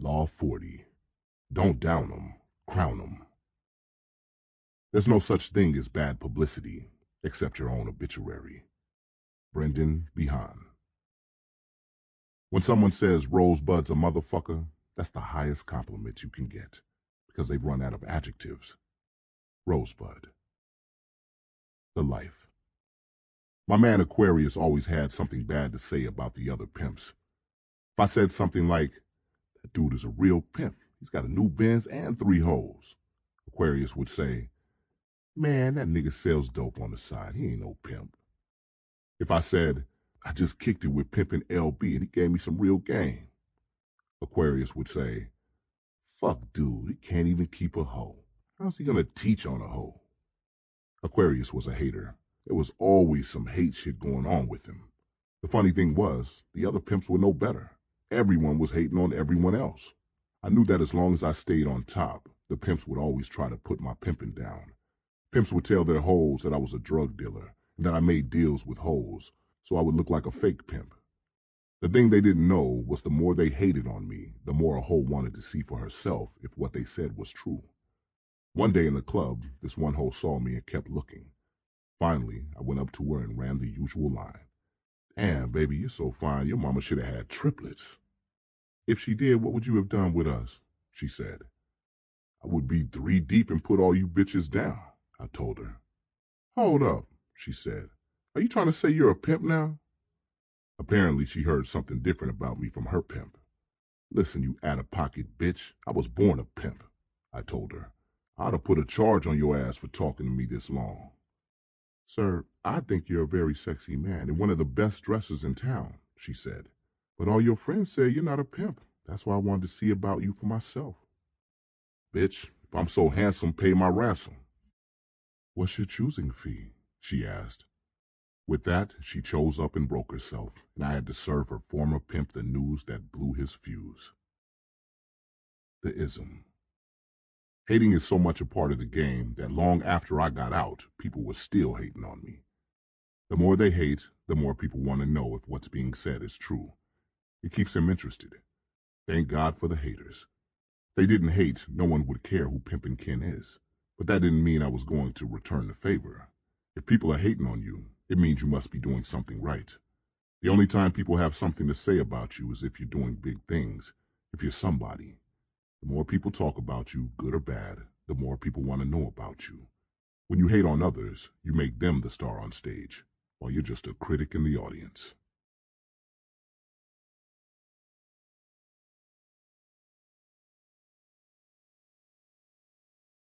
Law 40. Don't down 'em, crown 'em. There's no such thing as bad publicity, except your own obituary. Brendan Behan. When someone says Rosebud's a motherfucker, that's the highest compliment you can get, because they've run out of adjectives. Rosebud. The life. My man Aquarius always had something bad to say about the other pimps. If I said something like, "That dude is a real pimp. He's got a new Benz and 3 hoes," Aquarius would say, "Man, that nigga sells dope on the side. He ain't no pimp." If I said, "I just kicked it with Pimpin' LB and he gave me some real game," Aquarius would say, "Fuck dude, he can't even keep a hoe. How's he gonna teach on a hoe?" Aquarius was a hater. There was always some hate shit going on with him. The funny thing was, the other pimps were no better. Everyone was hating on everyone else. I knew that as long as I stayed on top, the pimps would always try to put my pimping down. Pimps would tell their hoes that I was a drug dealer and that I made deals with hoes, so I would look like a fake pimp. The thing they didn't know was the more they hated on me, the more a hoe wanted to see for herself if what they said was true. One day in the club, this one hoe saw me and kept looking. Finally, I went up to her and ran the usual line. "Damn, baby, you're so fine, your mama should have had triplets." "If she did, what would you have done with us?" she said. "I would be 3 deep and put all you bitches down," I told her. "Hold up," she said. "Are you trying to say you're a pimp now?" Apparently she heard something different about me from her pimp. "Listen, you out-of-pocket bitch, I was born a pimp," I told her. "I ought to put a charge on your ass for talking to me this long." "Sir, I think you're a very sexy man and one of the best dressers in town," she said. "But all your friends say you're not a pimp. That's why I wanted to see about you for myself." "Bitch, if I'm so handsome, pay my ransom." "What's your choosing fee?" she asked. With that, she chose up and broke herself, and I had to serve her former pimp the news that blew his fuse. The ism. Hating is so much a part of the game that long after I got out, people were still hating on me. The more they hate, the more people want to know if what's being said is true. It keeps them interested. Thank God for the haters. If they didn't hate, no one would care who Pimpin' Ken is. But that didn't mean I was going to return the favor. If people are hating on you, it means you must be doing something right. The only time people have something to say about you is if you're doing big things, if you're somebody. The more people talk about you, good or bad, the more people want to know about you. When you hate on others, you make them the star on stage, while you're just a critic in the audience.